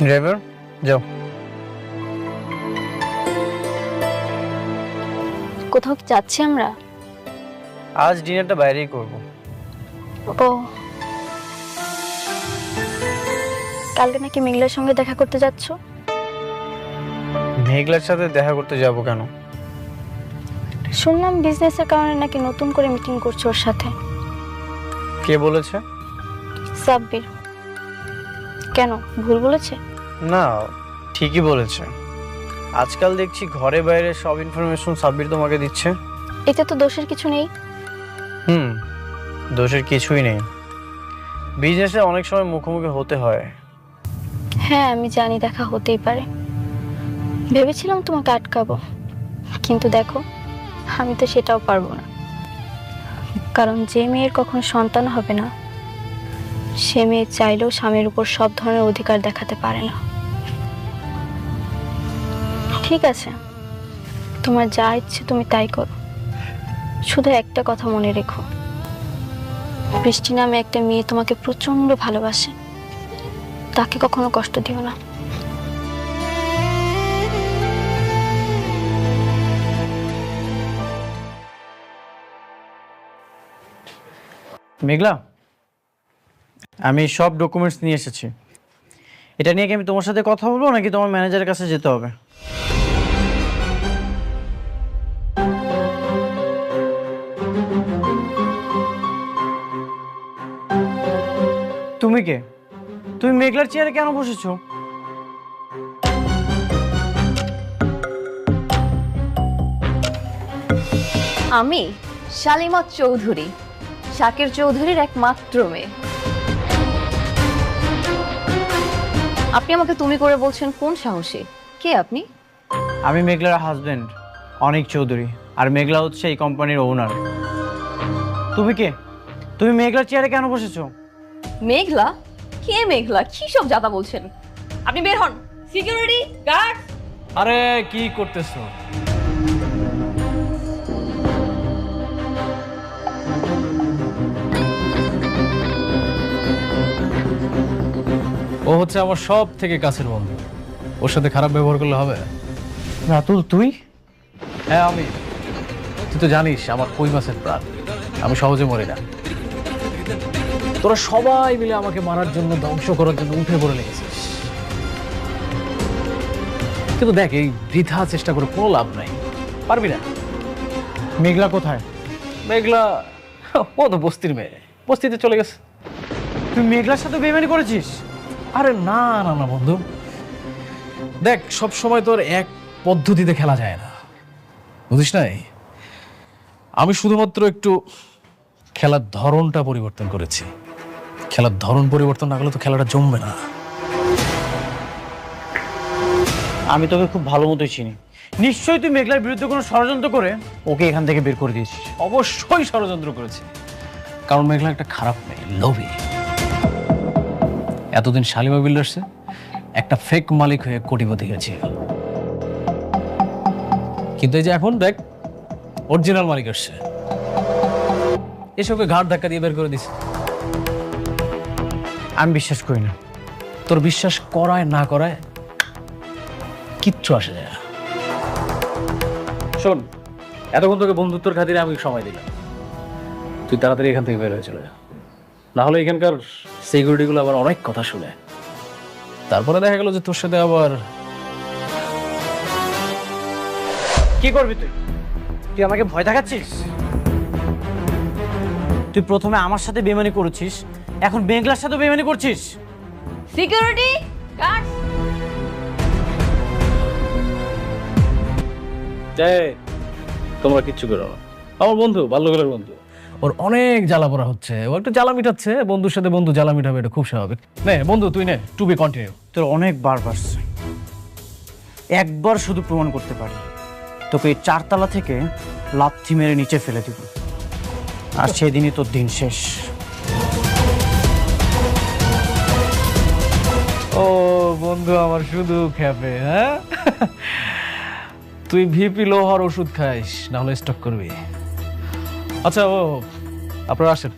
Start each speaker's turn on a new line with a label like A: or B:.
A: Driver যাও।
B: কোথাও কি যাচ্ছি আমরা?
A: আজ ডিনারটা বাইরেই করব।
B: ও, কালকে নাকি মেঘলার সঙ্গে দেখা করতে যাচ্ছ?
A: মেঘলার সাথে দেখা করতে যাব কেন?
B: শুনলাম বিজনেসের কারণে নাকি নতুন করে মিটিং করছো ওর সাথে।
A: কে বলেছে?
B: সাব্বির। কেন, ভুল বলেছে?
A: না, ঠিকই বলেছে। আজকাল দেখছি ঘরে বাইরে সব ইনফরমেশন সাব্বির তোমাকে দিচ্ছে।
B: এতে তো দোষের কিছু নেই।
A: দোষের কিছুই নেই। বিজনেসে অনেক সময় মুখোমুখি হতে হয়।
B: হ্যাঁ আমি জানি, দেখা হতেই পারে। ভেবেছিলাম তোমাকে আটকাবো, কিন্তু দেখো আমি তো সেটাও পারবো না। কারণ যে মেয়ের কখনো সন্তান হবে না, সে মেয়ে চাইলেও স্বামীর উপর সব ধরনের অধিকার দেখাতে পারে না। ঠিক আছে, তোমার যা ইচ্ছে তুমি তাই করো, শুধু একটা কথা মনে রেখো, বৃষ্টি নামে একটা মেয়ে তোমাকে প্রচন্ড ভালোবাসে, তাকে কখনো কষ্ট দিও না।
A: মেঘলা, আমি সব ডকুমেন্টস নিয়ে এসেছি। এটা নিয়ে কি আমি তোমার সাথে কথা বলবো নাকি তোমার ম্যানেজারের কাছে যেতে হবে? তুমি কে? তুমি মেঘলার চেয়ারে কেন বসেছো?
C: আমি শালিমা চৌধুরী, শাকির চৌধুরীর একমাত্র মেয়ে। আপনি আমাকে তুমি করে বলছেন কোন সাহসে? কে আপনি?
A: আমি মেঘলার হাজবেন্ড অনিক চৌধুরী, আর মেঘলা হচ্ছে এই কোম্পানির ওনার। তুমি কে? তুমি মেঘলার চেয়ারে কেন বসেছো?
C: মেঘলা? কে মেঘলা? কি সব জাতা বলছেন? আপনি বের হন। Security guard!
D: আরে কি করতেছো? ও হচ্ছে আমার সব থেকে কাছের বন্ধু। ওর সাথে খারাপ ব্যবহার করলে হবে?
A: রাতুল তুই?
D: হ্যাঁ আমি। তুই তো জানিস আমার কই মাছের প্রাণ, আমি সহজে মরি না। তোরা সবাই মিলে আমাকে মারার জন্য, ধ্বংস করার জন্য উঠে পড়ে লেগেছিস। কিন্তু দেখ, এই বৃথা চেষ্টা করে কোনো লাভ নাই, পারবি না।
A: মেঘলা কোথায়?
D: মেঘলা ও তো বস্তির মেয়ে, বস্তিতে চলে গেছে।
A: তুই মেঘলার সাথে বেইমানি করেছিস?
D: আরে না না না বন্ধু, দেখ সব সময় তোর এক পদ্ধতিতে খেলা যায় না, বুঝিস নাই? আমি শুধুমাত্র একটু খেলার ধরনটা পরিবর্তন করেছি। খেলার ধরন পরিবর্তন না করলে তো খেলাটা জমবে না।
A: আমি তোকে খুব ভালো মতোই চিনি। নিশ্চয়ই তুই মেঘলার বিরুদ্ধে কোনো ষড়যন্ত্র করে ওকে এখান থেকে বের করে দিয়েছিস।
D: অবশ্যই ষড়যন্ত্র করেছি, কারণ মেঘলা একটা খারাপ মেয়ে, লোভী। এতদিন শালিমা বিল্ডার্সে একটা ফেক মালিক হয়ে কোটিপতি হয়েছিল, কিন্তু এই যে এখন দেখ অরিজিনাল মালিক আসছে, এসবকে ঘাট ধাক্কা দিয়ে বের করে দিছে।
A: আমি বিশ্বাস করি না।
D: তোর বিশ্বাস করায় না করায় কিচ্ছু আসে যায় না। শোন, এতক্ষণ তোকে বন্ধুত্বর খাতিরে আমি সময় দিলাম, তুই তাড়াতাড়ি এখান থেকে বের হয়ে চলে যা, না হলে এখানকার সিকিউরিটিগুলো আবার অনেক কথা শুনে। তারপরে দেখা গেল যে তোর সাথে আবার
A: কি করবি তুই? তুই আমাকে ভয় দেখাচ্ছিস? তুই প্রথমে আমার সাথে বেইমানি করেছিস, এখন মেঘলার সাথে বেইমানি করছিস।
C: Security guard!
D: তোমরা কিচ্ছু করো না, আমার বন্ধু, বাল্যকালের বন্ধু, ওর অনেক জ্বালা পড়া হচ্ছে, ও একটু জ্বালা মিটাচ্ছে। বন্ধুর সাথে বন্ধু জ্বালা মিটাবে, এটা খুব স্বাভাবিক। নে বন্ধু তুই নে, টু বি কন্টিনিউ।
A: তোর অনেক বার বাড়ছে। একবার শুধু প্রমাণ করতে পারি, তোকে এই 4 তলা থেকে লাথি মেরে নিচে ফেলে দিব, আর সেদিনই তোর দিন শেষ।
D: ও বন্ধু আমার শুধু খেপে, হ্যাঁ? তুই ভিপি লোহার ওষুধ খাইস, না হলে স্টক করবি। আচ্ছা ও আপনারা আসেন।